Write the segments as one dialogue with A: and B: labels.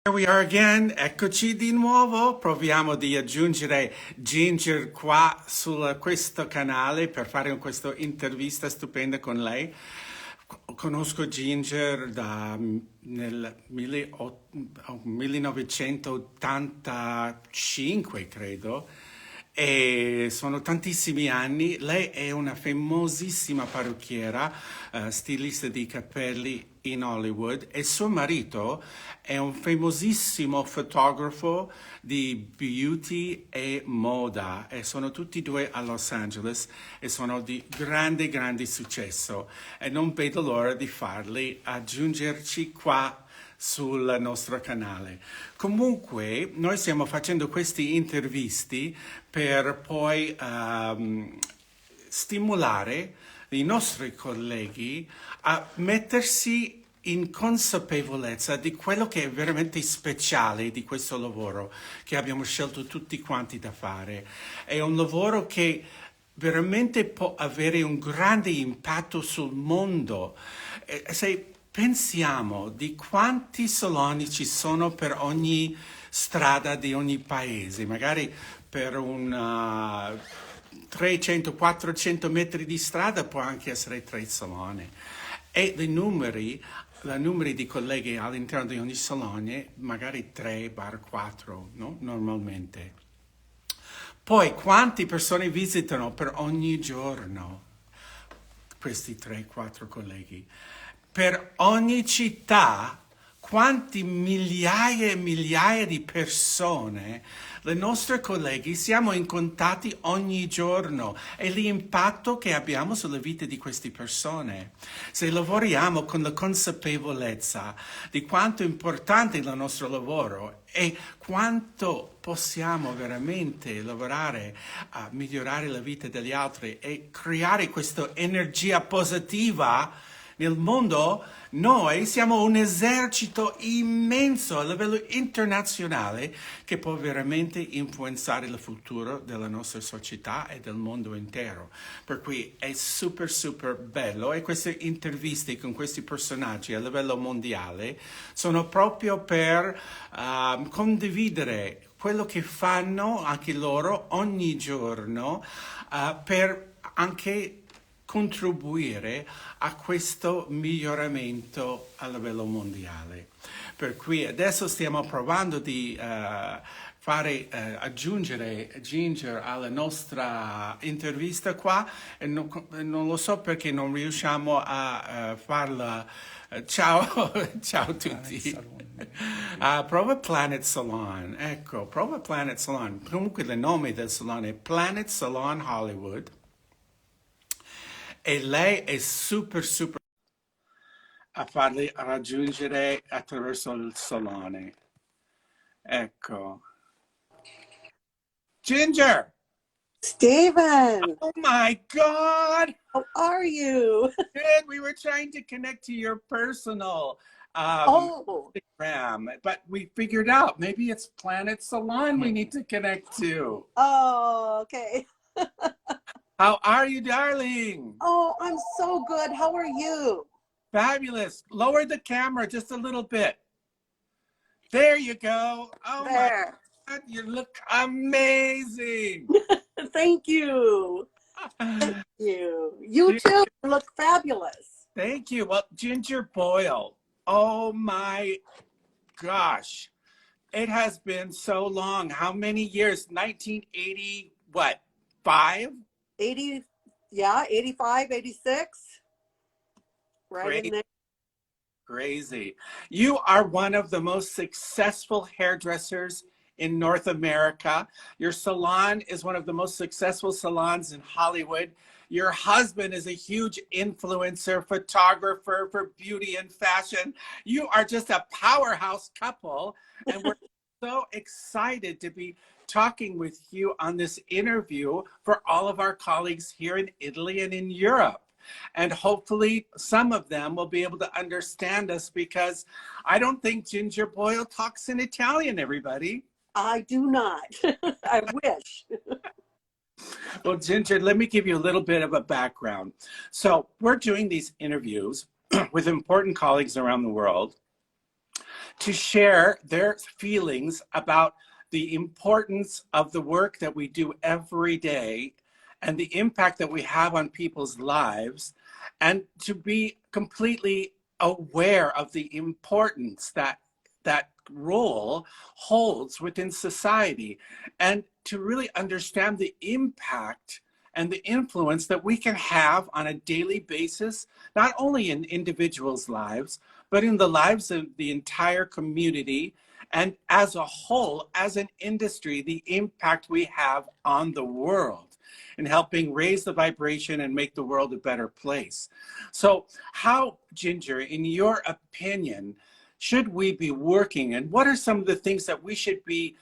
A: Here we are again, eccoci di nuovo, proviamo di aggiungere Ginger qua su questo canale per fare questa intervista stupenda con lei. Conosco Ginger nel 1985, credo, e sono tantissimi anni. Lei è una famosissima parrucchiera, stilista di capelli in Hollywood, e suo marito è un famosissimo fotografo di beauty e moda, e sono tutti e due a Los Angeles e sono di grande successo, e non vedo l'ora di farli aggiungerci qua sul nostro canale. Comunque noi stiamo facendo questi intervisti per poi stimolare i nostri colleghi a mettersi in consapevolezza di quello che è veramente speciale di questo lavoro che abbiamo scelto tutti quanti da fare. È un lavoro che veramente può avere un grande impatto sul mondo. Se pensiamo di quanti saloni ci sono per ogni strada di ogni paese, magari per un 300-400 metri di strada può anche essere 3 saloni. E i numeri di colleghi all'interno di ogni salone, magari 3-4, no? Normalmente. Poi quante persone visitano per ogni giorno questi 3-4 colleghi? Per ogni città, quanti migliaia e migliaia di persone, le nostre colleghi, siamo in contatto ogni giorno, e l'impatto che abbiamo sulla vita di queste persone. Se lavoriamo con la consapevolezza di quanto è importante il nostro lavoro e quanto possiamo veramente lavorare a migliorare la vita degli altri e creare questa energia positiva nel mondo, noi siamo un esercito immenso a livello internazionale che può veramente influenzare il futuro della nostra società e del mondo intero. Per cui è super bello, e queste interviste con questi personaggi a livello mondiale sono proprio per condividere quello che fanno anche loro ogni giorno per anche contribuire a questo miglioramento a livello mondiale. Per cui adesso stiamo provando di aggiungere Ginger alla nostra intervista qua, e non lo so perché non riusciamo a farla. Ciao, ciao a tutti. Prova Planet Salon, ecco, prova Planet Salon. Comunque il nome del salone è Planet Salon Hollywood. E lei è super a farli raggiungere attraverso il salone. Ecco. Ginger!
B: Stephen!
A: Oh my God!
B: How are you?
A: Good. We were trying to connect to your personal Instagram, but we figured out maybe it's Planet Salon we need to connect to.
B: Oh, okay.
A: How are you, darling?
B: Oh, I'm so good. How are you?
A: Fabulous. Lower the camera just a little bit. There you go. Oh
B: there.
A: My God, you look amazing.
B: Thank you. Thank you. You too look fabulous.
A: Thank you. Well, Ginger Boyle. Oh my gosh. It has been so long. How many years? 1980, what? 5?
B: 80, yeah, 85, 86. Right
A: Crazy.
B: in there.
A: Crazy. You are one of the most successful hairdressers in North America. Your salon is one of the most successful salons in Hollywood. Your husband is a huge influencer, photographer for beauty and fashion. You are just a powerhouse couple, and we're so excited to be talking with you on this interview for all of our colleagues here in Italy and in Europe. And hopefully some of them will be able to understand us, because I don't think Ginger Boyle talks in Italian, everybody.
B: I do not. I wish.
A: Well, Ginger, let me give you a little bit of a background. So we're doing these interviews with important colleagues around the world to share their feelings about the importance of the work that we do every day and the impact that we have on people's lives, and to be completely aware of the importance that that role holds within society, and to really understand the impact and the influence that we can have on a daily basis, not only in individuals' lives, but in the lives of the entire community, and as a whole, as an industry, the impact we have on the world in helping raise the vibration and make the world a better place. So how, Ginger, in your opinion, should we be working, and what are some of the things that we should be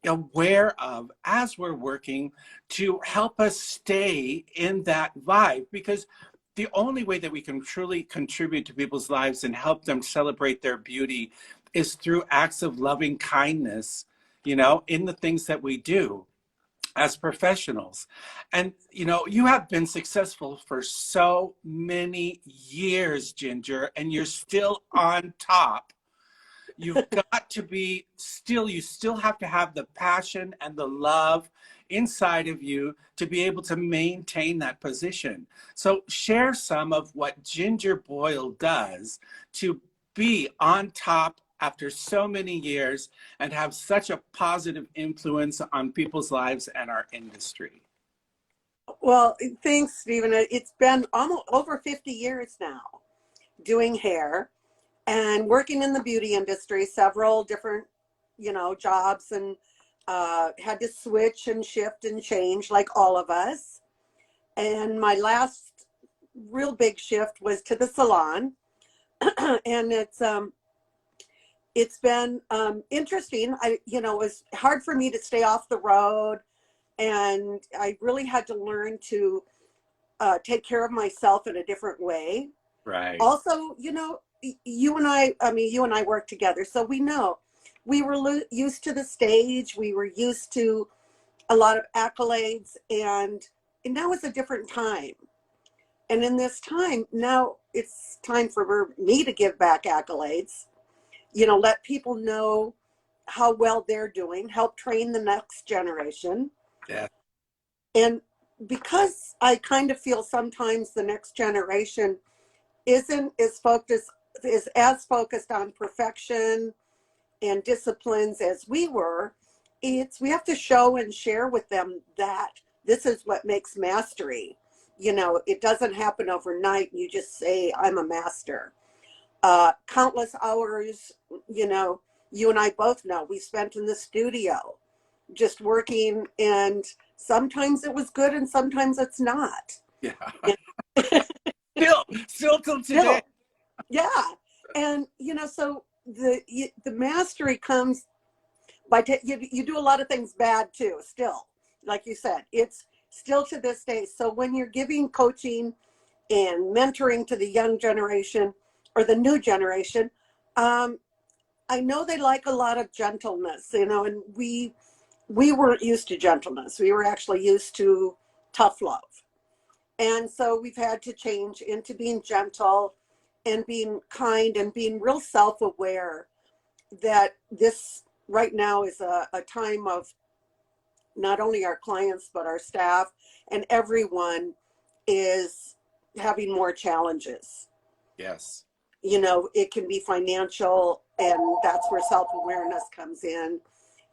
A: aware of as we're working to help us stay in that vibe? Because the only way that we can truly contribute to people's lives and help them celebrate their beauty is through acts of loving kindness, you know, in the things that we do as professionals. And, you know, you have been successful for so many years, Ginger, and you're still on top. You've got to be still, you still have to have the passion and the love inside of you to be able to maintain that position. So share some of what Ginger Boyle does to be on top after so many years and have such a positive influence on people's lives and our industry.
B: Well, thanks, Stephen. It's been almost over 50 years now doing hair and working in the beauty industry, several different, you know, jobs, and had to switch and shift and change like all of us. And my last real big shift was to the salon. And it's been interesting. You know, it was hard for me to stay off the road, and I really had to learn to take care of myself in a different way.
A: Right.
B: Also, you know, you and I work together, so we know we were used to the stage. We were used to a lot of accolades, and now it's a different time. And in this time, now it's time for me to give back accolades, you know, let people know how well they're doing, help train the next generation.
A: Yeah.
B: And because I kind of feel sometimes the next generation isn't as focused on perfection and disciplines as we were, we have to show and share with them that this is what makes mastery. You know, it doesn't happen overnight. You just say, I'm a master. Countless hours, you know, you and I both know we spent in the studio just working, and sometimes it was good and sometimes it's not.
A: Yeah.
B: And
A: still till today.
B: Yeah. And, you know, so the mastery comes by, you do a lot of things bad too, still, like you said, it's still to this day. So when you're giving coaching and mentoring to the young generation or the new generation, I know they like a lot of gentleness, you know, and we weren't used to gentleness. We were actually used to tough love. And so we've had to change into being gentle and being kind and being real self-aware that this right now is a time of not only our clients, but our staff and everyone is having more challenges.
A: Yes.
B: You know, it can be financial, and that's where self-awareness comes in.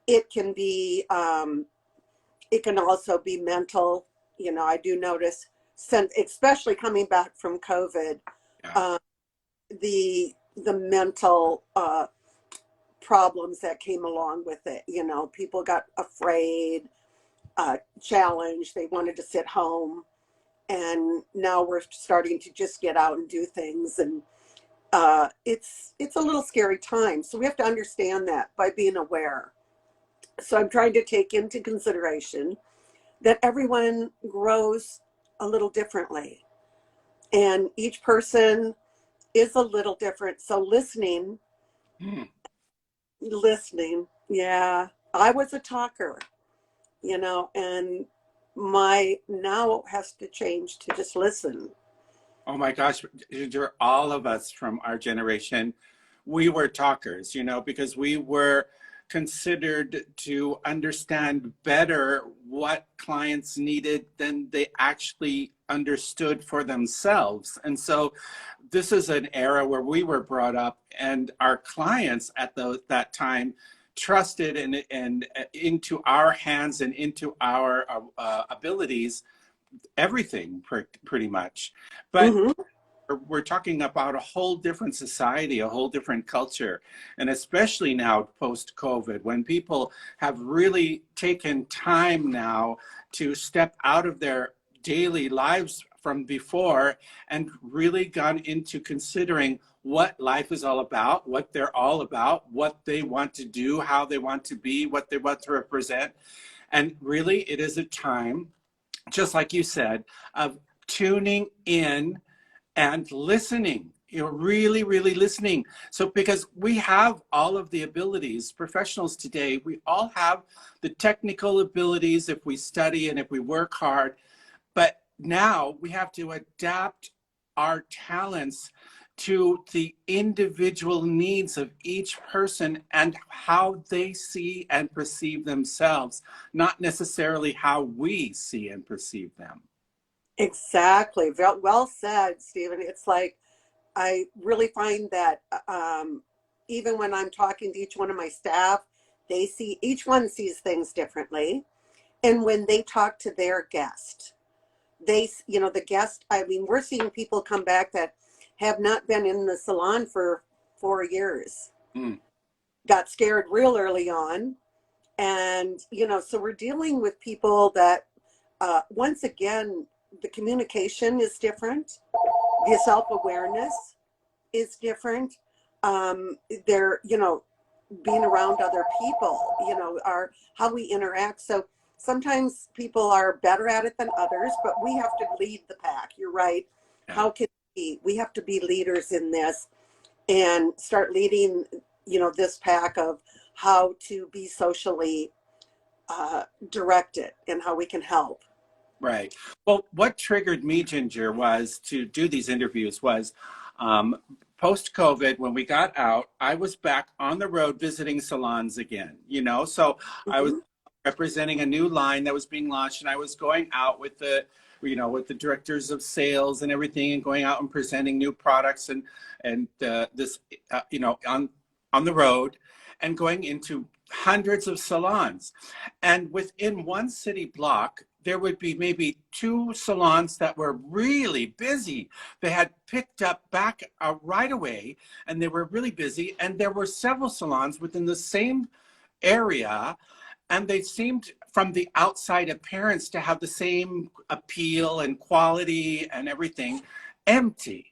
B: It can be, it can also be mental. You know, I do notice, especially coming back from COVID,
A: Yeah.
B: The mental problems that came along with it. You know, people got afraid, challenged. They wanted to sit home, and now we're starting to just get out and do things, and it's a little scary time. So we have to understand that by being aware. So I'm trying to take into consideration that everyone grows a little differently, and each person is a little different. So listening, yeah. I was a talker, you know, and my now has to change to just listen.
A: Oh my gosh, all of us from our generation, we were talkers, you know, because we were considered to understand better what clients needed than they actually understood for themselves. And so this is an era where we were brought up, and our clients at that time trusted and into our hands and into our abilities, everything pretty much. But
B: Mm-hmm.
A: we're talking about a whole different society, a whole different culture. And especially now post-COVID, when people have really taken time now to step out of their daily lives from before and really gone into considering what life is all about, what they're all about, what they want to do, how they want to be, what they want to represent. And really, it is a time, just like you said, of tuning in and listening, you know, really, really listening. So because we have all of the abilities, professionals today, we all have the technical abilities if we study and if we work hard, but now we have to adapt our talents to the individual needs of each person and how they see and perceive themselves, not necessarily how we see and perceive them.
B: Exactly. Well said, Stephen. It's like I really find that even when I'm talking to each one of my staff, each one sees things differently. And when they talk to their guest, the guest, I mean, we're seeing people come back that have not been in the salon for 4 years, got scared real early on. And, so we're dealing with people that, once again, the communication is different. The self-awareness is different. They're, being around other people, how we interact. So sometimes people are better at it than others, but we have to lead the pack. You're right.
A: Yeah.
B: How can we have to be leaders in this and start leading, this pack of how to be socially directed and how we can help.
A: Right. Well, what triggered me, Ginger, was to do these interviews was post-COVID, when we got out, I was back on the road visiting salons again, so I was representing a new line that was being launched, and I was going out with with the directors of sales and everything, and going out and presenting new products and this, on the road, and going into hundreds of salons. And within one city block, there would be maybe 2 salons that were really busy. They had picked up back right away, and they were really busy. And there were several salons within the same area, and they seemed, from the outside appearance, to have the same appeal and quality and everything, empty.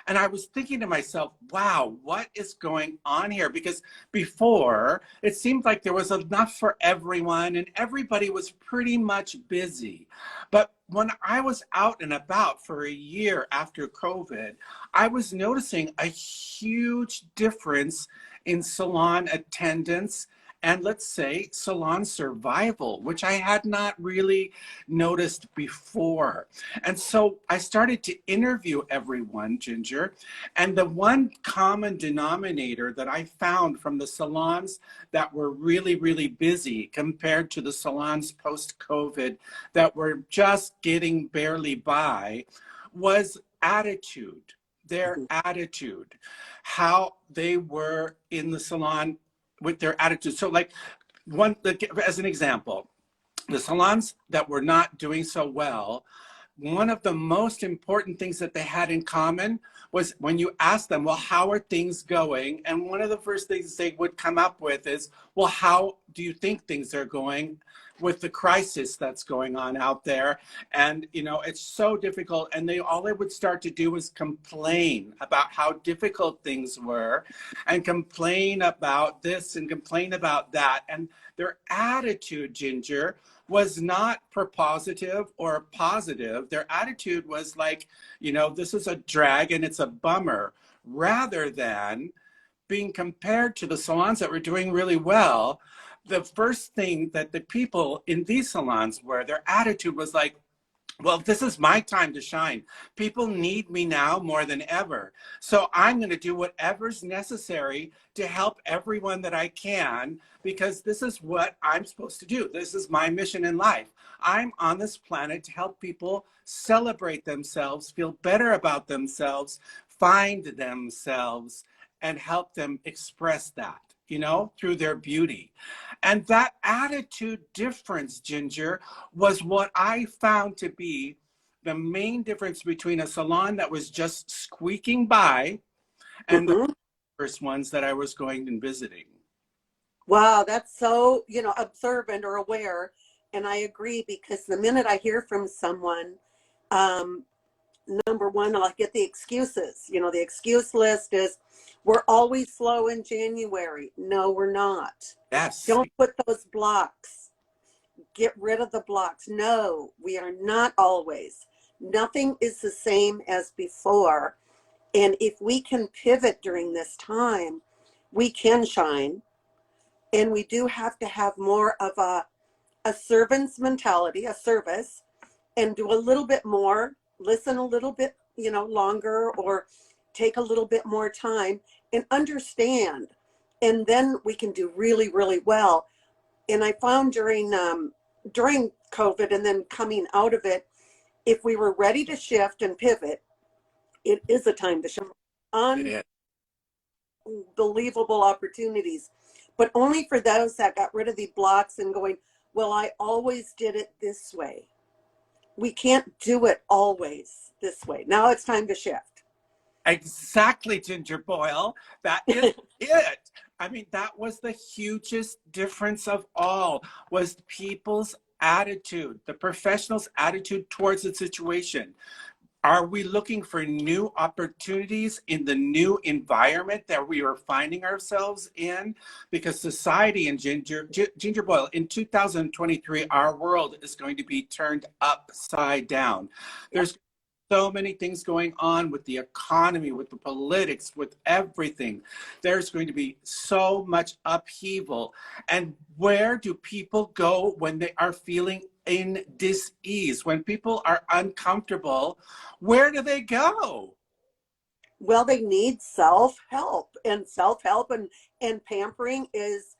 A: And I was thinking to myself, wow, what is going on here? Because before, it seemed like there was enough for everyone and everybody was pretty much busy. But when I was out and about for a year after COVID, I was noticing a huge difference in salon attendance and, let's say, salon survival, which I had not really noticed before. And so I started to interview everyone, Ginger, and the one common denominator that I found from the salons that were really, really busy compared to the salons post-COVID that were just getting barely by was attitude, their attitude, how they were in the salon with their attitude. So like as an example, the salons that were not doing so well, one of the most important things that they had in common was when you ask them, well, how are things going? And one of the first things they would come up with is, well, how do you think things are going with the crisis that's going on out there? And, it's so difficult. And all they would start to do was complain about how difficult things were and complain about this and complain about that. And their attitude, Ginger, was not propositive or positive. Their attitude was like, this is a drag and it's a bummer, rather than being compared to the salons that were doing really well. The first thing that the people in these salons were, their attitude was like, Well, this is my time to shine. People need me now more than ever. So I'm going to do whatever's necessary to help everyone that I can, because this is what I'm supposed to do. This is my mission in life. I'm on this planet to help people celebrate themselves, feel better about themselves, find themselves, and help them express that, you know, through their beauty. And that attitude difference, Ginger, was what I found to be the main difference between a salon that was just squeaking by and the
B: Mm-hmm.
A: first ones that I was going and visiting.
B: Wow, that's so, observant or aware. And I agree, because the minute I hear from someone, um, number one, I'll get the excuses. The excuse list is, we're always slow in January. No, we're not.
A: Yes,
B: Don't put those blocks. Get rid of the blocks. No, we are not always. Nothing is the same as before. And if we can pivot during this time, we can shine. And we do have to have more of a servant's mentality, a service, and do a little bit more, listen a little bit, longer, or take a little bit more time and understand. And then we can do really, really well. And I found during COVID and then coming out of it, if we were ready to shift and pivot, it is a time to shift.
A: it is.
B: Unbelievable opportunities, but only for those that got rid of the blocks and going, well, I always did it this way. We can't do it always this way. Now it's time to shift.
A: Exactly, Ginger Boyle. That is it. I mean, that was the hugest difference of all, was people's attitude, the professionals' attitude towards the situation. Are we looking for new opportunities in the new environment that we are finding ourselves in? Because society, and Ginger Boyle, in 2023, our world is going to be turned upside down. There's so many things going on with the economy, with the politics, with everything. There's going to be so much upheaval. And where do people go when they are feeling in dis-ease? When people are uncomfortable, where do they go?
B: Well, they need self-help, and self-help and pampering is,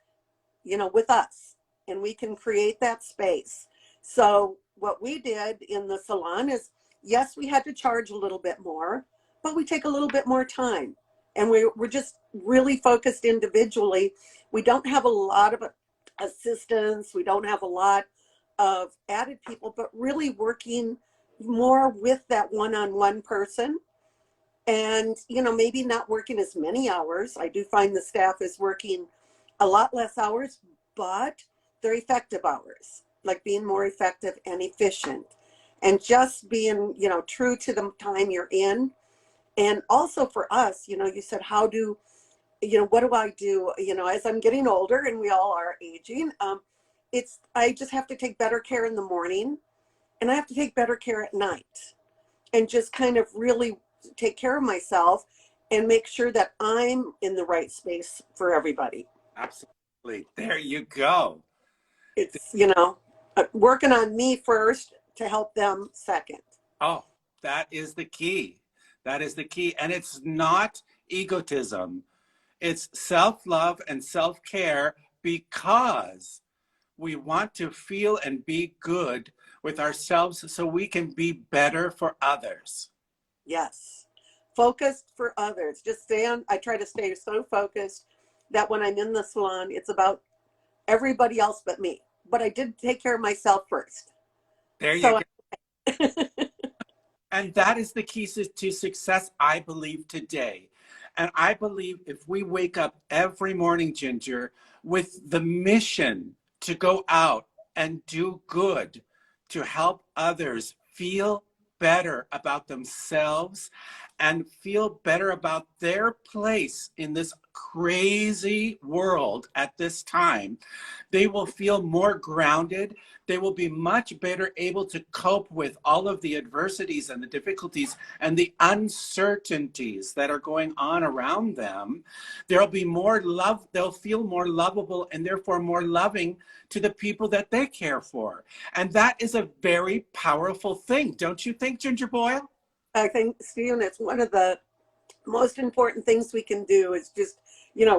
B: with us, and we can create that space. So what we did in the salon is, yes, we had to charge a little bit more, but we take a little bit more time, and we're just really focused individually. We don't have a lot of assistants. We don't have a lot of added people, but really working more with that one-on-one person. And, maybe not working as many hours. I do find the staff is working a lot less hours, but they're effective hours, like being more effective and efficient, and just being, true to the time you're in. And also for us, you said, what do I do? As I'm getting older, and we all are aging, I just have to take better care in the morning, and I have to take better care at night, and just kind of really take care of myself and make sure that I'm in the right space for everybody.
A: Absolutely. There you go.
B: It's, working on me first to help them second.
A: Oh, that is the key. That is the key. And it's not egotism. It's self-love and self-care, because we want to feel and be good with ourselves so we can be better for others.
B: Yes. Focused for others. I try to stay so focused that when I'm in the salon, it's about everybody else but me. But I did take care of myself first.
A: There you go. And that is the key to success, I believe, today. And I believe if we wake up every morning, Ginger, with the mission to go out and do good, to help others feel better about themselves and feel better about their place in this crazy world at this time, they will feel more grounded. They will be much better able to cope with all of the adversities and the difficulties and the uncertainties that are going on around them. There'll be more love. They'll feel more lovable and therefore more loving to the people that they care for. And that is a very powerful thing. Don't you think, Ginger Boyle?
B: I think, Stephen, it's one of the most important things we can do is just,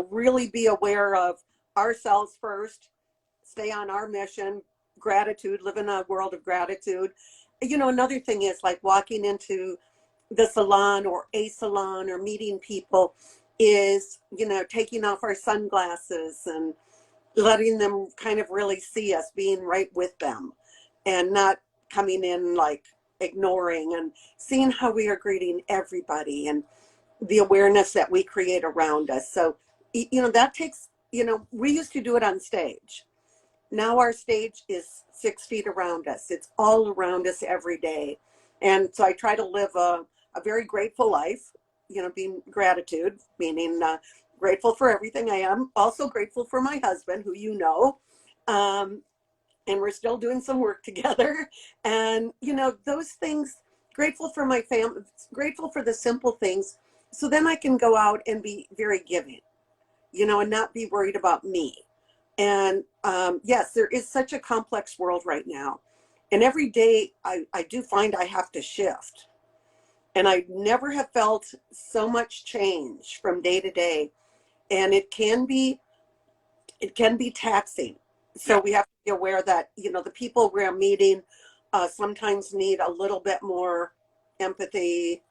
B: really be aware of ourselves first, stay on our mission, gratitude, live in a world of gratitude. Another thing is like walking into the salon or a salon or meeting people is, taking off our sunglasses and letting them kind of really see us, being right with them and not coming in like ignoring, and seeing how we are greeting everybody and the awareness that we create around us. So, that takes, we used to do it on stage. Now our stage is 6 feet around us. It's all around us every day. And so I try to live a very grateful life, being gratitude, meaning grateful for everything I am. Also grateful for my husband, who and we're still doing some work together. And, those things, grateful for my family, grateful for the simple things. So then I can go out and be very giving, and not be worried about me. And yes, there is such a complex world right now. And every day I do find I have to shift. And I never have felt so much change from day to day. And it can be taxing. So we have to be aware that, the people we're meeting sometimes need a little bit more empathy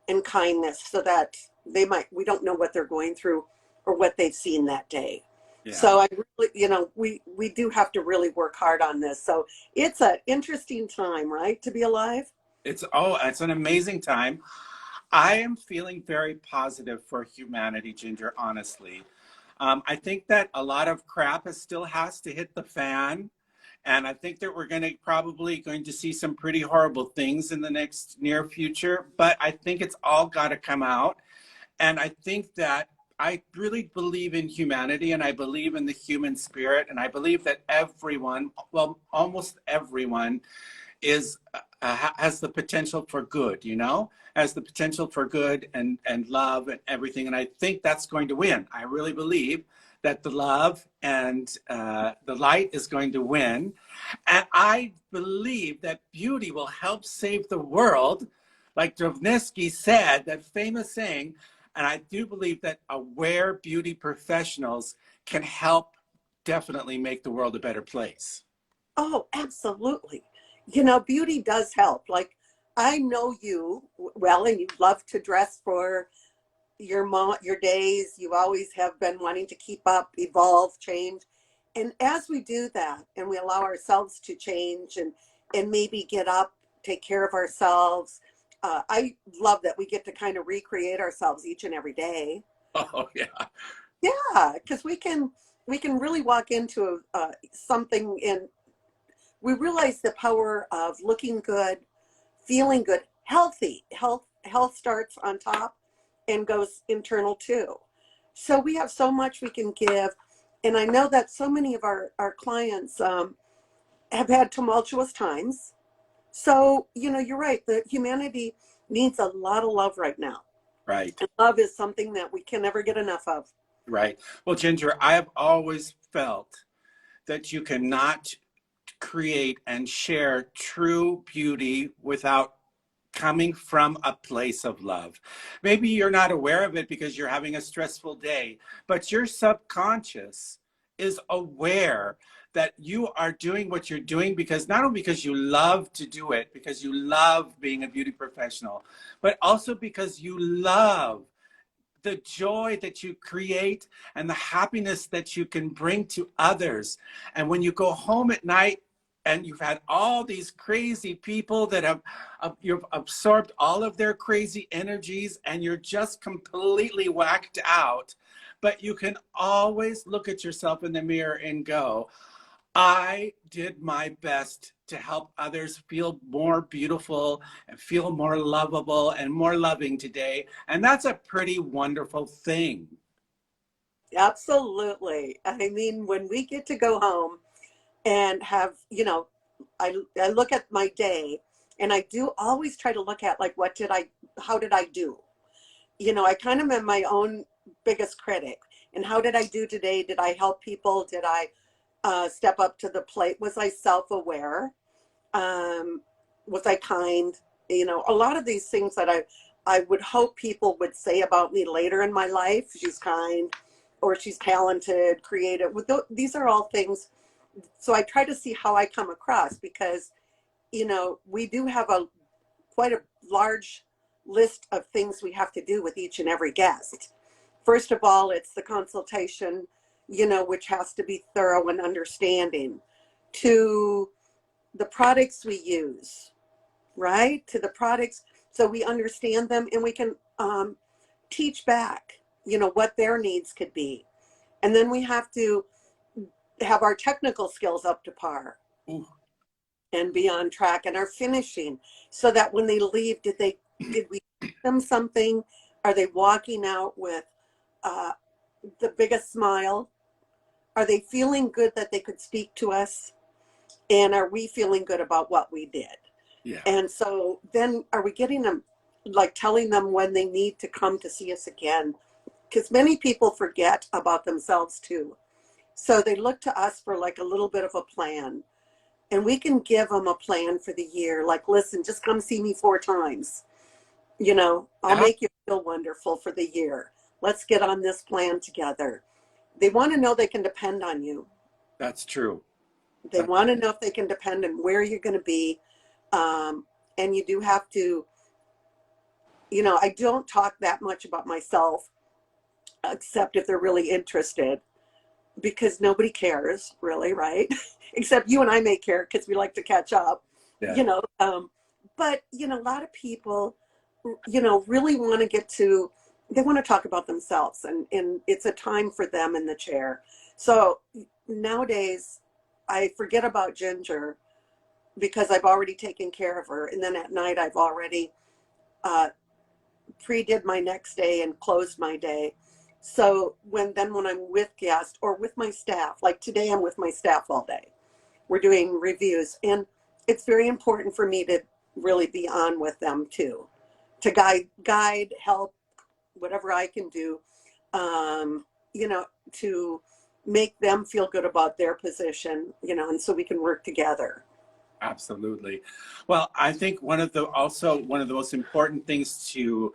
B: and kindness, so that we don't know what they're going through or what they've seen that day. Yeah. So I really, we do have to really work hard on this. So it's an interesting time, right, to be alive?
A: It's an amazing time. I am feeling very positive for humanity, Ginger, honestly. I think that a lot of crap still has to hit the fan. And I think that we're probably going to see some pretty horrible things in the next near future. But I think it's all got to come out. And I think that I really believe in humanity, and I believe in the human spirit. And I believe that everyone, well, almost everyone, has the potential for good, has the potential for good and love and everything. And I think that's going to win. I really believe that the love and the light is going to win. And I believe that beauty will help save the world. Like Drovnesky said, that famous saying, and I do believe that aware beauty professionals can help definitely make the world a better place.
B: Oh, absolutely. Beauty does help. Like, I know you well, and you love to dress for your days. You always have been wanting to keep up, evolve, change. And as we do that, and we allow ourselves to change and maybe get up, take care of ourselves, I love that we get to kind of recreate ourselves each and every day.
A: Oh, yeah.
B: Yeah, because we can really walk into something, and we realize the power of looking good, feeling good, healthy. Health starts on top and goes internal too. So we have so much we can give. And I know that so many of our clients have had tumultuous times. So, you're right. The humanity needs a lot of love right now.
A: Right.
B: And love is something that we can never get enough of.
A: Right. Well, Ginger, I have always felt that you cannot create and share true beauty without coming from a place of love. Maybe you're not aware of it because you're having a stressful day, but your subconscious is aware that you are doing what you're doing because not only because you love to do it, because you love being a beauty professional, but also because you love the joy that you create and the happiness that you can bring to others. And when you go home at night and you've had all these crazy people that you've absorbed all of their crazy energies and you're just completely whacked out, but you can always look at yourself in the mirror and go, I did my best to help others feel more beautiful and feel more lovable and more loving today. And that's a pretty wonderful thing.
B: Absolutely. I mean, when we get to go home and have, you know, I look at my day, and I do always try to look at like, how did I do? You know, I kind of am my own biggest critic. And how did I do today? Did I help people? Did I step up to the plate? Was I self-aware? Was I kind? You know, a lot of these things that I would hope people would say about me later in my life. She's kind, or she's talented, creative. These are all things. So I try to see how I come across, because, you know, we do have quite a large list of things we have to do with each and every guest. First of all, it's the consultation, you know, which has to be thorough and understanding, to the products we use, right? To the products, so we understand them and we can teach back, you know, what their needs could be. And then we have to have our technical skills up to par.
A: Ooh.
B: And be on track, and our finishing, so that when they leave, did we teach them something? Are they walking out with the biggest smile? Are they feeling good that they could speak to us? And are we feeling good about what we did?
A: Yeah.
B: And so then are we getting them, like telling them when they need to come to see us again? Because many people forget about themselves too. So they look to us for like a little bit of a plan. And we can give them a plan for the year. Like, listen, just come see me 4 times. You know, I'll make you feel wonderful for the year. Let's get on this plan together. They want to know they can depend on you.
A: That's true.
B: They want to know if they can depend on where you're going to be. And you do have to, you know, I don't talk that much about myself, except if they're really interested, because nobody cares really, right? Except you and I may care, because we like to catch up,
A: Yeah.
B: you know. But, you know, a lot of people, you know, really want to they want to talk about themselves, and it's a time for them in the chair. So nowadays I forget about Ginger, because I've already taken care of her. And then at night I've already pre-did my next day and closed my day. So when I'm with guests or with my staff, like today I'm with my staff all day. We're doing reviews, and it's very important for me to really be on with them too, to guide, help, whatever I can do, you know, to make them feel good about their position, you know, and so we can work together.
A: Absolutely. Well, I think one of the most important things to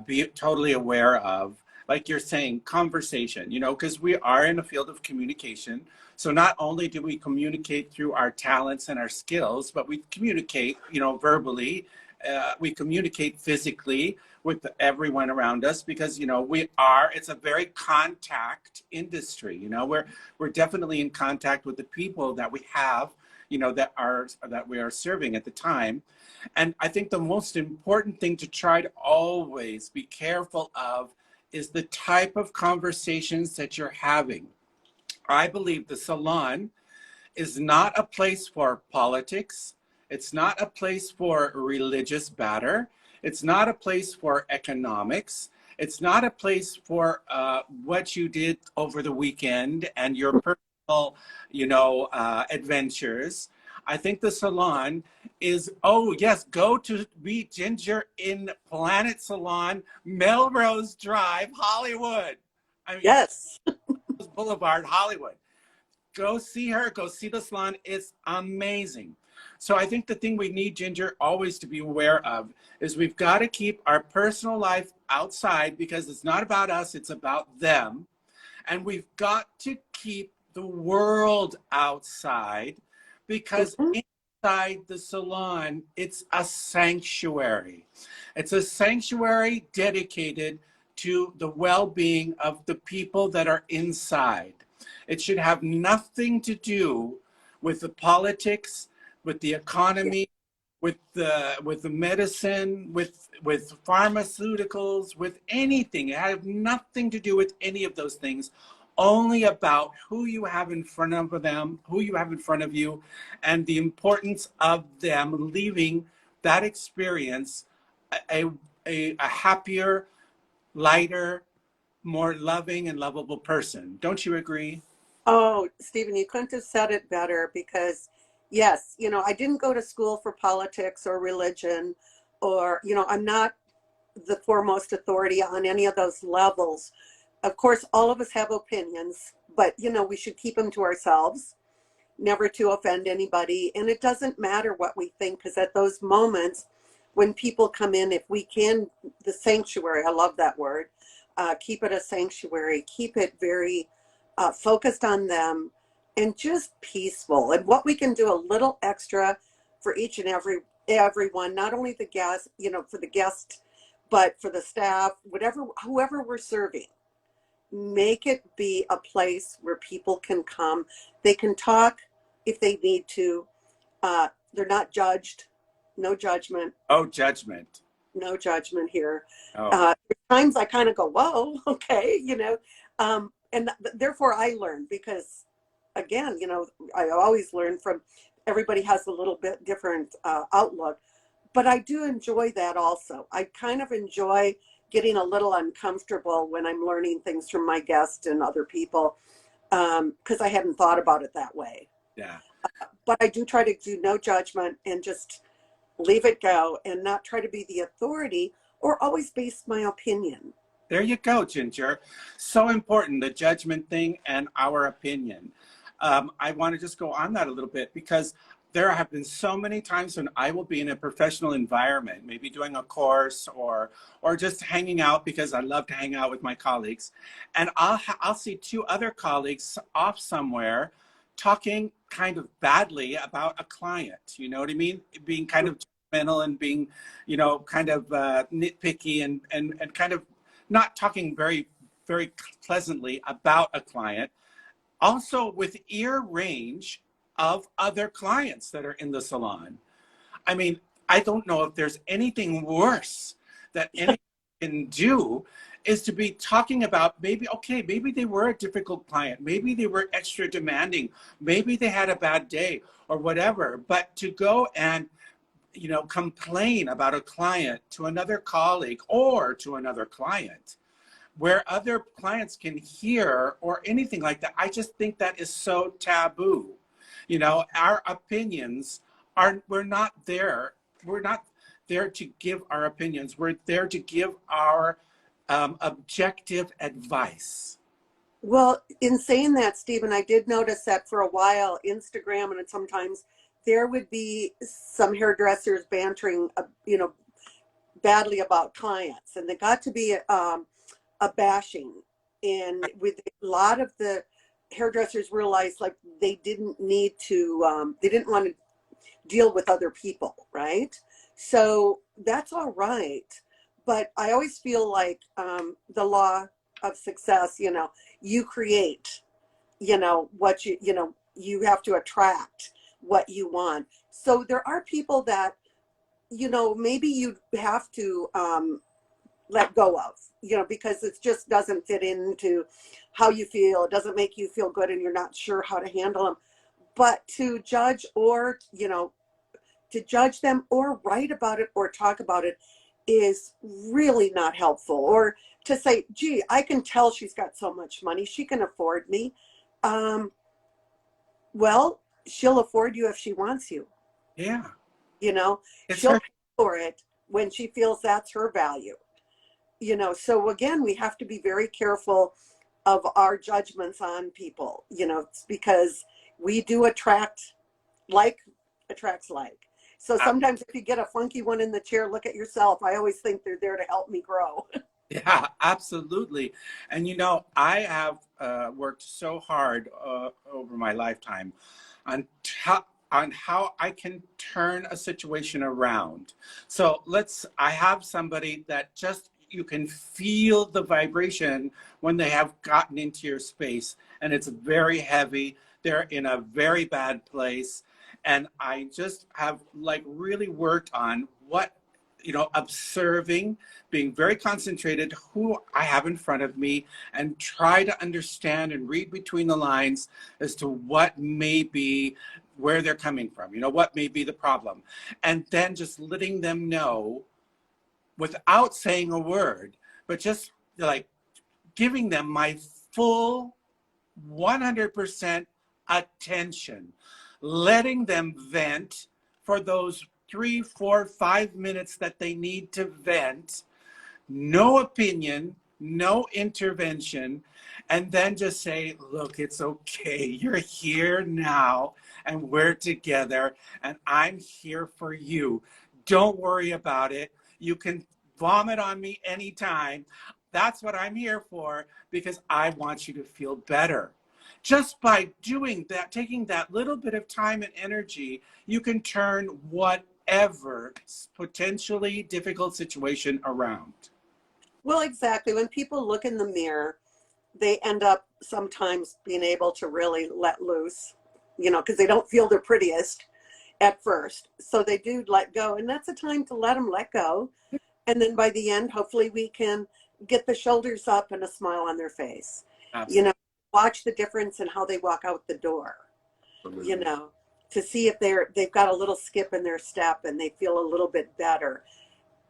A: be totally aware of, like you're saying, conversation, you know, because we are in a field of communication. So not only do we communicate through our talents and our skills, but we communicate, you know, verbally, we communicate physically with everyone around us, because, you know, it's a very contact industry. You know, we're definitely in contact with the people that we have, you know, that we are serving at the time. And I think the most important thing to try to always be careful of is the type of conversations that you're having. I believe the salon is not a place for politics. It's not a place for religious batter. It's not a place for economics. It's not a place for what you did over the weekend and your personal, you know, adventures. I think the salon is, oh yes, go to meet Ginger in Planet Salon, Melrose Drive, Hollywood. I mean,
B: Yes.
A: Boulevard, Hollywood. Go see her, go see the salon. It's amazing. So I think the thing we need, Ginger, always to be aware of is we've got to keep our personal life outside, because it's not about us, it's about them. And we've got to keep the world outside, because inside the salon, it's a sanctuary. It's a sanctuary dedicated to the well-being of the people that are inside. It should have nothing to do with the politics, with the economy, with the medicine, with pharmaceuticals, with anything. It had nothing to do with any of those things. only about who you have in front of them, who you have in front of you, and the importance of them leaving that experience a happier, lighter, more loving and lovable person. Don't you agree?
B: Oh, Stephen, you couldn't have said it better because, yes, I didn't go to school for politics or religion or, I'm not the foremost authority on any of those levels. Of course, all of us have opinions, but, we should keep them to ourselves, never to offend anybody. And it doesn't matter what we think, because at those moments when people come in, if we can, the sanctuary, I love that word, keep it a sanctuary, keep it very focused on them and just peaceful. And what we can do a little extra for each and everyone, not only the guest, for the guest, but for the staff, whoever we're serving. Make it be a place where people can come. They can talk if they need to. They're not judged. No judgment.
A: Oh, judgment.
B: No judgment here.
A: Oh.
B: Times I kind of go, whoa, okay, and therefore I learn because, again, I always learn from everybody has a little bit different outlook, but I do enjoy that also. I kind of enjoy getting a little uncomfortable when I'm learning things from my guests and other people because I hadn't thought about it that way.
A: Yeah.
B: But I do try to do no judgment and just leave it go and not try to be the authority or always base my opinion.
A: There you go, Ginger. So important, the judgment thing and our opinion. I want to just go on that a little bit because there have been so many times when I will be in a professional environment, maybe doing a course or just hanging out because I love to hang out with my colleagues. And I'll see two other colleagues off somewhere talking kind of badly about a client. You know what I mean? Being kind of judgmental and being, kind of nitpicky and kind of not talking very, very pleasantly about a client. Also with ear range of other clients that are in the salon. I mean, I don't know if there's anything worse that anyone can do is to be talking about maybe they were a difficult client. Maybe they were extra demanding. Maybe they had a bad day or whatever. But to go and, complain about a client to another colleague or to another client where other clients can hear or anything like that, I just think that is so taboo. Our opinions we're not there to give our opinions. We're there to give our objective advice.
B: Well, in saying that, Stephen, I did notice that for a while, Instagram and sometimes there would be some hairdressers bantering, badly about clients, and they got to be a bashing. And with a lot of the hairdressers realized like they didn't need to, they didn't want to deal with other people, right? So that's all right. But I always feel like the law of success, you create, what you have to attract what you want. So there are people that, maybe you have to let go of, because it just doesn't fit into how you feel. It doesn't make you feel good and you're not sure how to handle them. But to judge or, to judge them or write about it or talk about it is really not helpful. Or to say, gee, I can tell she's got so much money, she can afford me. Well, she'll afford you if she wants you.
A: Yeah.
B: She'll pay for it when she feels that's her value. So again, we have to be very careful of our judgments on people, because we do attract, like attracts like. So sometimes if you get a funky one in the chair, look at yourself. I always think they're there to help me grow.
A: Yeah, absolutely. And I have worked so hard over my lifetime on how I can turn a situation around. So I have somebody that just, you can feel the vibration when they have gotten into your space and it's very heavy. They're in a very bad place. And I just have really worked on what observing, being very concentrated who I have in front of me, and try to understand and read between the lines as to what may be where they're coming from, what may be the problem. And then just letting them know without saying a word, but just like giving them my full 100% attention, letting them vent for those 3, 4, 5 minutes that they need to vent, no opinion, no intervention, and then just say, look, it's okay. You're here now and we're together and I'm here for you. Don't worry about it. You can vomit on me anytime. That's what I'm here for, because I want you to feel better. Just by doing that, taking that little bit of time and energy, you can turn whatever potentially difficult situation around.
B: Well, exactly. When people look in the mirror, they end up sometimes being able to really let loose, because they don't feel their prettiest at first. So they do let go. And that's a time to let them let go. And then by the end, hopefully we can get the shoulders up and a smile on their face. Absolutely. Watch the difference in how they walk out the door. Absolutely. To see if they've got a little skip in their step and they feel a little bit better.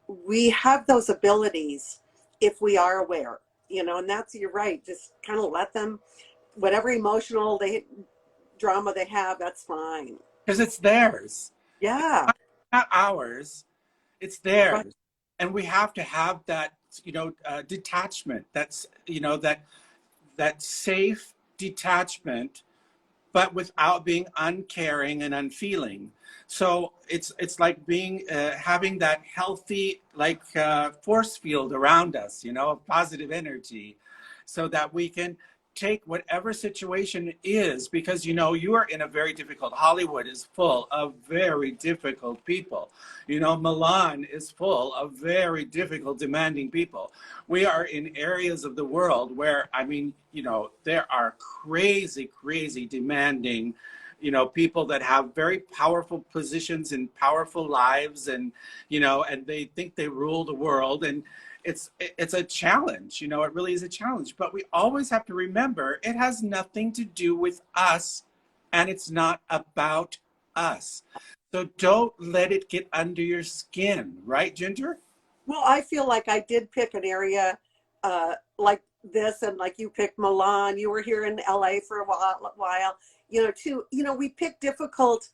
B: We have those abilities if we are aware, and that's, you're right. Just kind of let them, whatever emotional drama they have, that's fine.
A: Because it's theirs.
B: Yeah.
A: It's not ours. It's theirs.
B: Right.
A: And we have to have that, detachment. That's, that safe detachment, but without being uncaring and unfeeling. So it's like being having that healthy force field around us, positive energy, so that we can take whatever situation is, because you are in a very difficult, Hollywood is full of very difficult people. Milan is full of very difficult, demanding people. We are in areas of the world where, there are crazy demanding, people that have very powerful positions and powerful lives, and and they think they rule the world, and it's a challenge. It really is a challenge. But we always have to remember it has nothing to do with us, and it's not about us. So don't let it get under your skin, right, Ginger?
B: Well, I feel like I did pick an area like this, and like you picked Milan. You were here in LA for a while. We picked difficult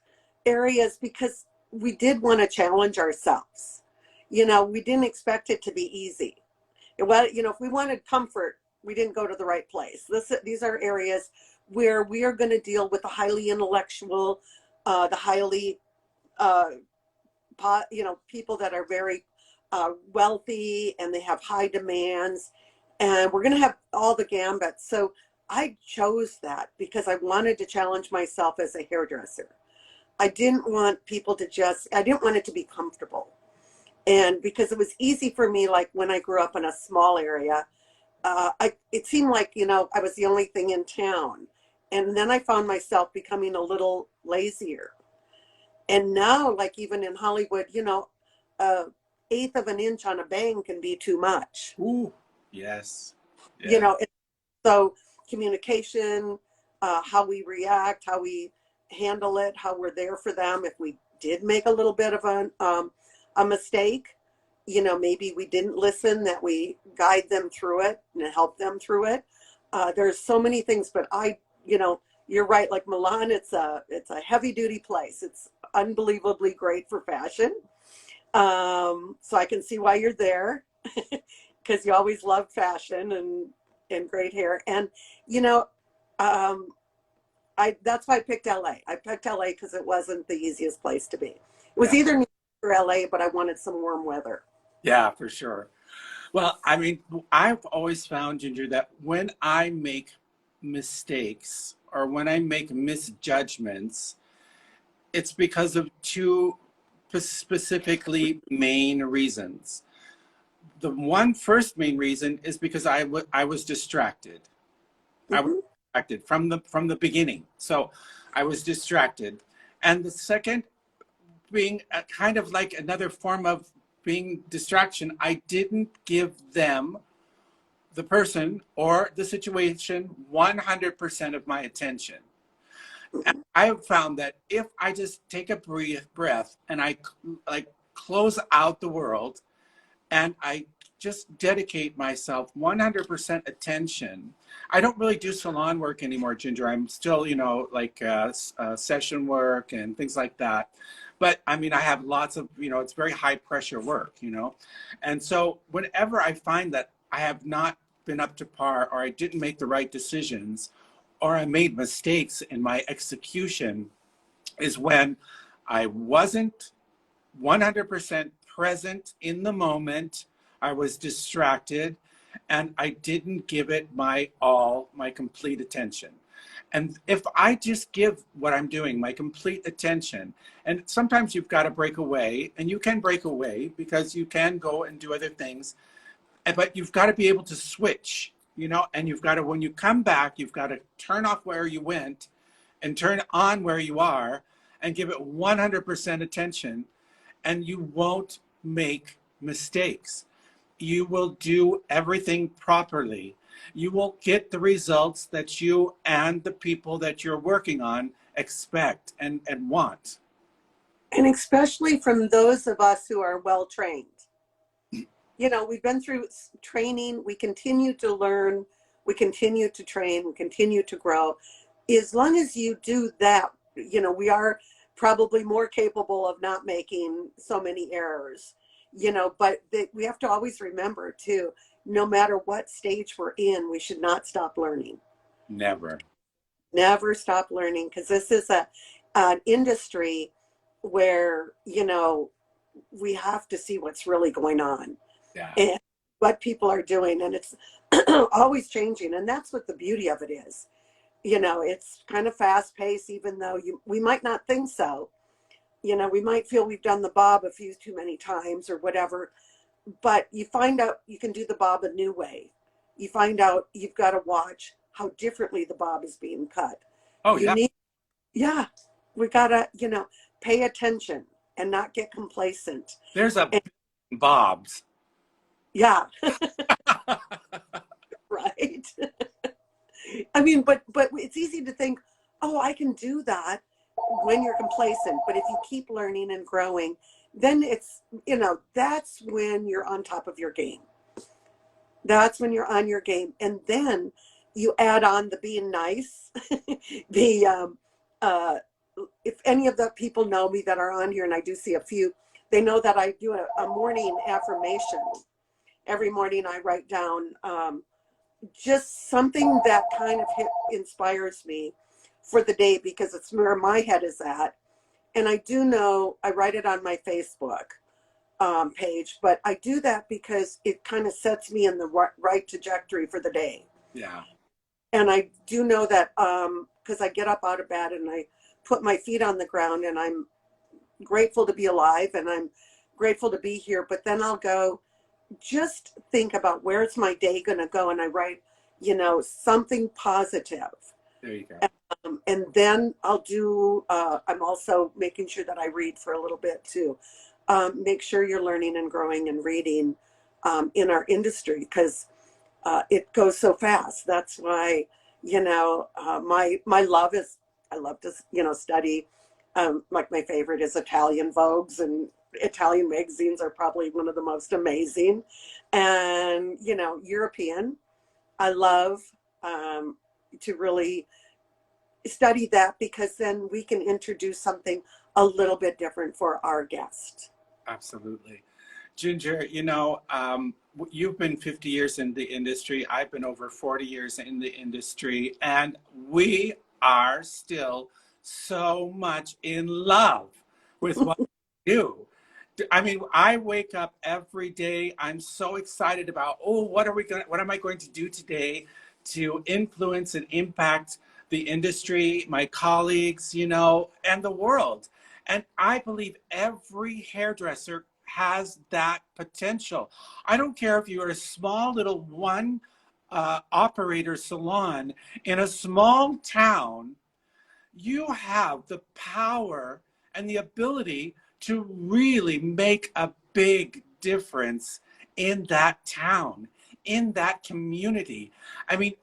B: areas because we did want to challenge ourselves. We didn't expect it to be easy. If we wanted comfort, we didn't go to the right place. These are areas where we are going to deal with the highly intellectual, the highly, people that are very wealthy and they have high demands, and we're going to have all the gambits. So I chose that because I wanted to challenge myself as a hairdresser. I didn't want people to I didn't want it to be comfortable. And because it was easy for me, like when I grew up in a small area, it seemed like, I was the only thing in town. And then I found myself becoming a little lazier. And now, like even in Hollywood, 1/8 of an inch on a bang can be too much.
A: Ooh, yes. Yeah.
B: So communication, how we react, how we handle it, how we're there for them. If we did make a little bit of a mistake, maybe we didn't listen, that we guide them through it and help them through it. There's so many things, but you're right. Like Milan, it's a heavy duty place. It's unbelievably great for fashion. So I can see why you're there, because you always loved fashion and great hair. And, that's why I picked LA. I picked LA because it wasn't the easiest place to be. It was either New York or LA, but I wanted some warm weather.
A: Yeah, for sure. Well, I've always found, Ginger, that when I make mistakes or when I make misjudgments, it's because of two specifically main reasons. The first main reason is because I was distracted. Mm-hmm. I was distracted from the beginning. So I was distracted. And the second being kind of like another form of being distraction, I didn't give them, the person or the situation, 100% of my attention. And I have found that if I just take a breath and I like close out the world and I just dedicate myself 100% attention. I don't really do salon work anymore, Ginger. I'm still, like session work and things like that. But I mean, I have lots of, it's very high pressure work, And so whenever I find that I have not been up to par, or I didn't make the right decisions, or I made mistakes in my execution, is when I wasn't 100% present in the moment. I was distracted and I didn't give it my all, my complete attention. And if I just give what I'm doing my complete attention, and sometimes you've got to break away, and you can break away because you can go and do other things, but you've got to be able to switch, and you've got to, when you come back, you've got to turn off where you went and turn on where you are and give it 100% attention, and you won't make mistakes. You will do everything properly. You will get the results that you and the people that you're working on expect and want.
B: And especially from those of us who are well trained. We've been through training, we continue to learn, we continue to train, we continue to grow. As long as you do that, we are probably more capable of not making so many errors, but we have to always remember too, no matter what stage we're in, we should not stop learning. Never stop learning, because this is an industry where, we have to see what's really going on.
A: Yeah.
B: And what people are doing, and it's always changing, and that's what the beauty of it is. It's kind of fast paced, even though we might not think so. We might feel we've done the bob a few too many times or whatever, but you find out you can do the bob a new way. You find out you've got to watch how differently the bob is being cut.
A: Oh, yeah.
B: We gotta, pay attention and not get complacent.
A: There's bobs.
B: Yeah. Right. I mean, but it's easy to think, oh, I can do that when you're complacent. But if you keep learning and growing, then it's, that's when you're on top of your game. That's when you're on your game. And then you add on the being nice. If any of the people know me that are on here, and I do see a few, they know that I do a morning affirmation. Every morning I write down just something that kind of inspires me for the day, because it's where my head is at. And I do know, I write it on my Facebook page, but I do that because it kind of sets me in the right trajectory for the day.
A: Yeah.
B: And I do know that because I get up out of bed and I put my feet on the ground, and I'm grateful to be alive and I'm grateful to be here. But then I'll go, just think about where's my day going to go, and I write, something positive.
A: There you go.
B: And then I'll do, I'm also making sure that I read for a little bit too. Make sure you're learning and growing and reading in our industry, because it goes so fast. That's why, my love is, I love to, study. Like my favorite is Italian Vogues, and Italian magazines are probably one of the most amazing. And, European, I love to really study that, because then we can introduce something a little bit different for our guest.
A: Absolutely. Ginger, you've been 50 years in the industry. I've been over 40 years in the industry, and we are still so much in love with what we do. I mean, I wake up every day. I'm so excited about, what am I going to do today to influence and impact the industry, my colleagues, and the world. And I believe every hairdresser has that potential. I don't care if you're a small little one operator salon in a small town, you have the power and the ability to really make a big difference in that town, in that community. I mean,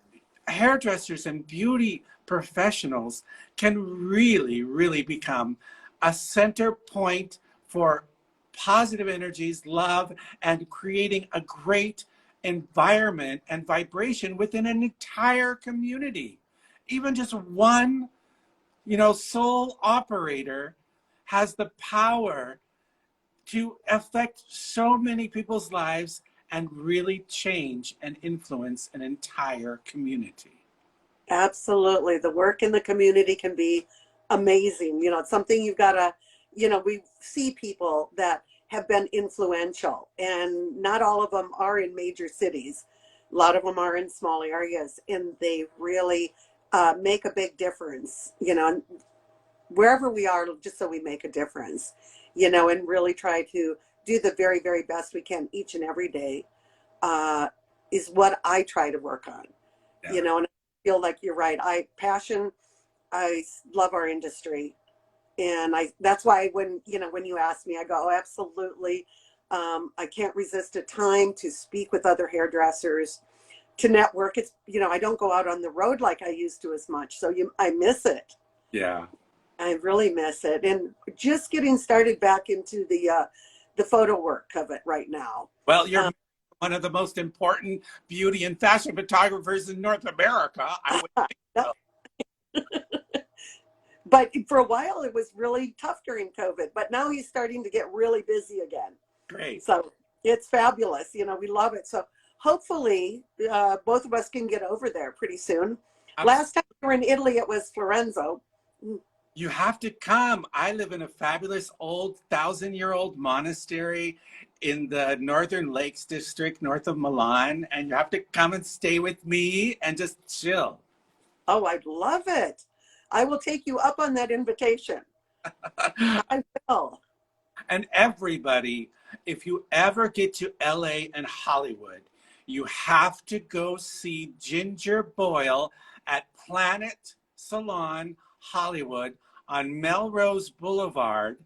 A: hairdressers and beauty professionals can really, really become a center point for positive energies, love, and creating a great environment and vibration within an entire community. Even just one, sole operator has the power to affect so many people's lives and really change and influence an entire community.
B: Absolutely. The work in the community can be amazing. It's something you've got to, we see people that have been influential, and not all of them are in major cities. A lot of them are in small areas, and they really make a big difference, wherever we are, just so we make a difference, and really try to do the very, very best we can each and every day is what I try to work on,
A: Yeah.
B: And I feel like you're right. I love our industry. And that's why when you ask me, I go, oh, absolutely. I can't resist a time to speak with other hairdressers, to network. It's, I don't go out on the road like I used to as much. So I miss it.
A: Yeah.
B: I really miss it. And just getting started back into the photo work of it right now.
A: Well, you're one of the most important beauty and fashion photographers in North America. I would think so.
B: But for a while, it was really tough during COVID. But now he's starting to get really busy again.
A: Great.
B: So it's fabulous. We love it. So hopefully, both of us can get over there pretty soon. Last time we were in Italy, it was Florenzo.
A: You have to come. I live in a fabulous old 1,000-year-old monastery in the Northern Lakes district north of Milan. And you have to come and stay with me and just chill.
B: Oh, I'd love it. I will take you up on that invitation. I will.
A: And everybody, if you ever get to LA and Hollywood, you have to go see Ginger Boyle at Planet Salon Hollywood on Melrose Boulevard.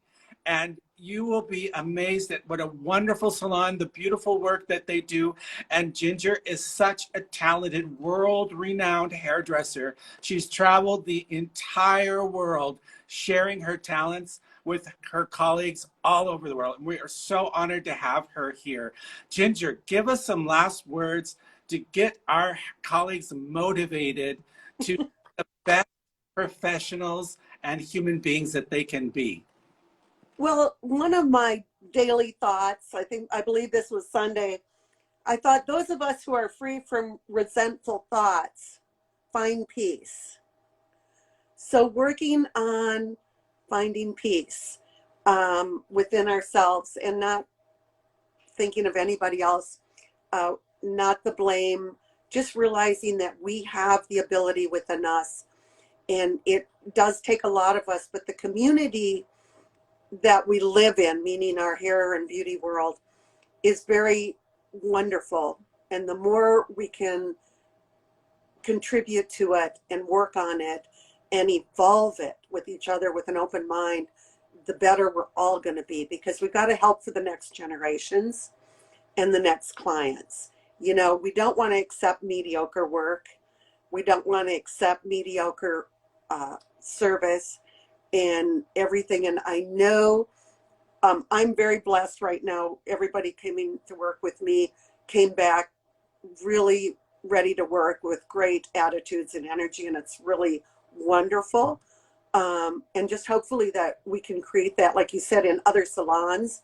A: And you will be amazed at what a wonderful salon, the beautiful work that they do. And Ginger is such a talented, world-renowned hairdresser. She's traveled the entire world sharing her talents with her colleagues all over the world. And we are so honored to have her here. Ginger, give us some last words to get our colleagues motivated to be the best professionals and human beings that they can be.
B: Well, one of my daily thoughts, I believe this was Sunday, I thought those of us who are free from resentful thoughts find peace. So working on finding peace within ourselves and not thinking of anybody else, not the blame, just realizing that we have the ability within us. And it does take a lot of us, but the community that we live in, meaning our hair and beauty world, is very wonderful. And the more we can contribute to it and work on it and evolve it with each other with an open mind, the better we're all going to be, because we've got to help for the next generations and the next clients. We don't want to accept mediocre work. We don't want to accept mediocre service and everything. And I know I'm very blessed right now. Everybody coming to work with me came back really ready to work with great attitudes and energy, and it's really wonderful. And just hopefully that we can create that, like you said, in other salons,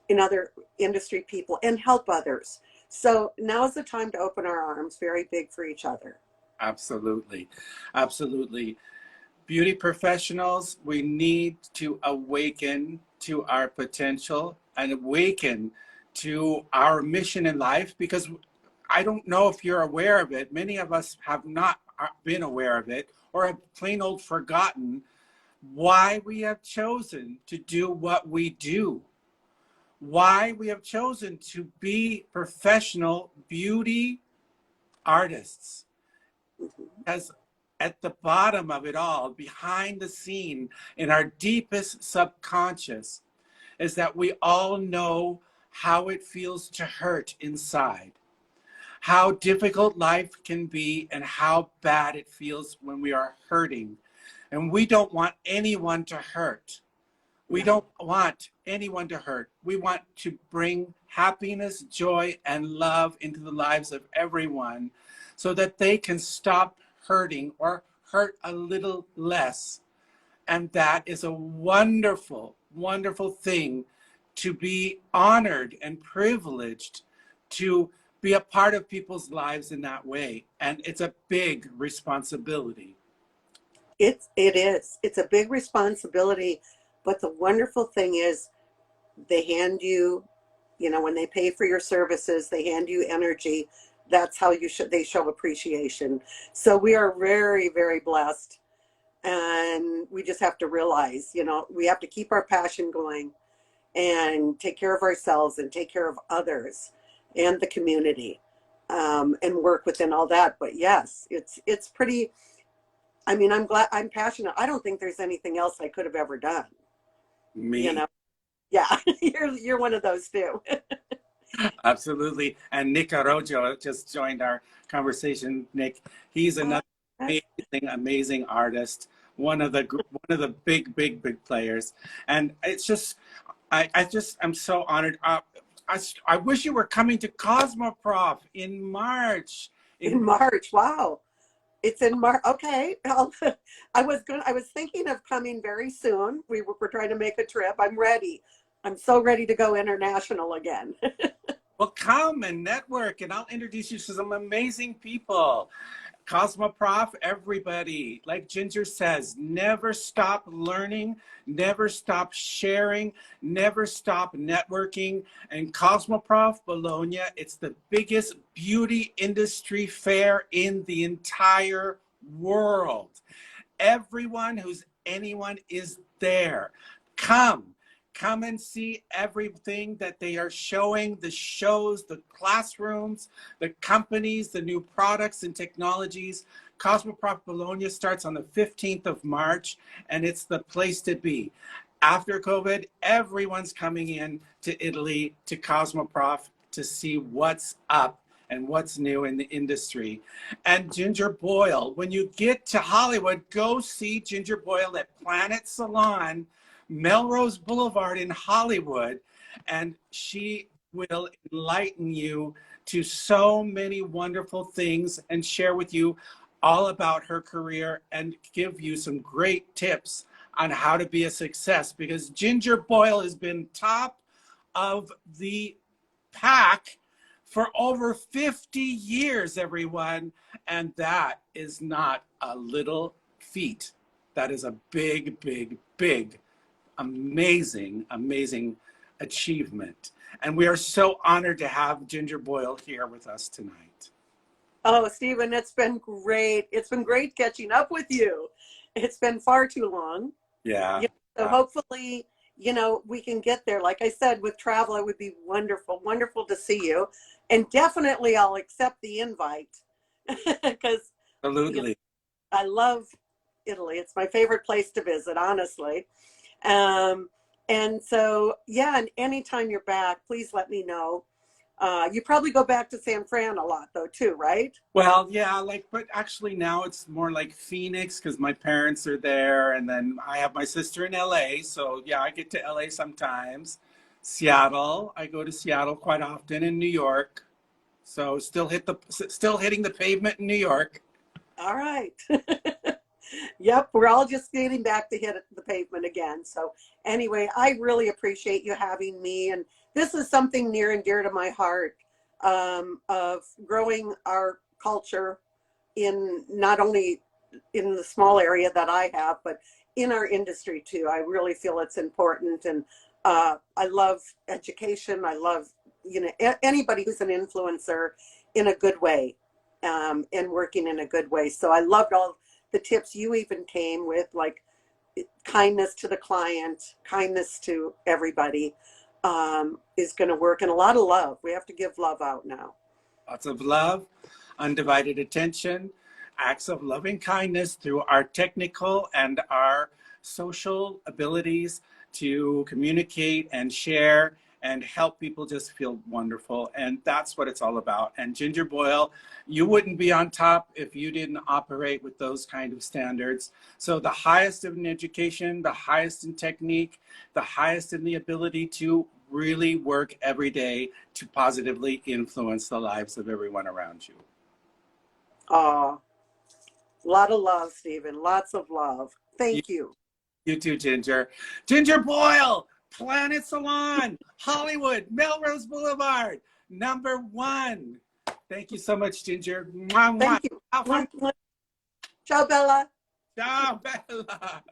B: in other industry people, and help others. So now is the time to open our arms very big for each other.
A: Absolutely. Absolutely. Beauty professionals, we need to awaken to our potential and awaken to our mission in life, because I don't know if you're aware of it. Many of us have not been aware of it, or have plain old forgotten why we have chosen to do what we do, why we have chosen to be professional beauty artists. Because at the bottom of it all, behind the scene, in our deepest subconscious, is that we all know how it feels to hurt inside, how difficult life can be, and how bad it feels when we are hurting. And we don't want anyone to hurt. We don't want anyone to hurt. We want to bring happiness, joy, and love into the lives of everyone so that they can stop hurting or hurt a little less. And that is a wonderful, wonderful thing, to be honored and privileged to be a part of people's lives in that way. And it's a big responsibility.
B: It is. It's a big responsibility. But the wonderful thing is they hand you, you know, when they pay for your services, they hand you energy. That's how they show appreciation. So we are very, very blessed. And we just have to realize, you know, we have to keep our passion going and take care of ourselves and take care of others and the community, and work within all that. But yes, it's pretty, I mean, I'm glad, I'm passionate. I don't think there's anything else I could have ever done.
A: Me.
B: You know? Yeah, you're one of those too.
A: Absolutely. And Nick Arrojo just joined our conversation. Nick, he's another amazing artist, one of the big players. And it's just, I'm so honored. I wish you were coming to Cosmoprof in March.
B: In March, wow. It's in March. Okay. I was thinking of coming very soon. We're trying to make a trip. I'm ready. I'm so ready to go international again.
A: Well, come and network, and I'll introduce you to some amazing people. Cosmoprof, everybody, like Ginger says, never stop learning, never stop sharing, never stop networking. And Cosmoprof Bologna, it's the biggest beauty industry fair in the entire world. Everyone who's anyone is there. Come and see everything that they are showing, the shows, the classrooms, the companies, the new products and technologies. Cosmoprof Bologna starts on the 15th of March, and it's the place to be. After COVID, everyone's coming in to Italy, to Cosmoprof, to see what's up and what's new in the industry. And Ginger Boyle, when you get to Hollywood, go see Ginger Boyle at Planet Salon, Melrose Boulevard in Hollywood, and she will enlighten you to so many wonderful things and share with you all about her career and give you some great tips on how to be a success, because Ginger Boyle has been top of the pack for over 50 years, everyone, and that is not a little feat. That is a big, big, big, amazing achievement. And we are so honored to have Ginger Boyle here with us tonight.
B: Oh, Stephen, it's been great. It's been great catching up with you. It's been far too long.
A: Yeah.
B: So hopefully, you know, we can get there. Like I said, with travel, it would be wonderful, wonderful to see you. And definitely I'll accept the invite because
A: Absolutely.
B: You know, I love Italy. It's my favorite place to visit, honestly. And so, yeah, and anytime you're back, please let me know. You probably go back to San Fran a lot though, too, right?
A: Well, yeah, but actually now it's more like Phoenix because my parents are there, and then I have my sister in LA, so yeah, I get to LA sometimes. Seattle, I go to Seattle quite often, in New York. So still hitting the pavement in New York.
B: All right. Yep, we're all just getting back to hit the pavement again. So anyway, I really appreciate you having me. And this is something near and dear to my heart, of growing our culture in not only in the small area that I have, but in our industry too. I really feel it's important. And I love education. I love, you know, anybody who's an influencer in a good way, and working in a good way. So I loved all the tips you even came with, like kindness to the client, kindness to everybody, is going to work, and a lot of love. We have to give love out now.
A: Lots of love, undivided attention, acts of loving kindness through our technical and our social abilities to communicate and share and help people just feel wonderful. And that's what it's all about. And Ginger Boyle, you wouldn't be on top if you didn't operate with those kind of standards. So the highest in education, the highest in technique, the highest in the ability to really work every day to positively influence the lives of everyone around you.
B: Oh, a lot of love, Stephen. Lots of love. Thank you.
A: You too, Ginger. Ginger Boyle, Planet Salon, Hollywood, Melrose Boulevard, #1. Thank you so much, Ginger. Mwah, mwah.
B: Thank you. Ciao, Bella.
A: Ciao, Bella.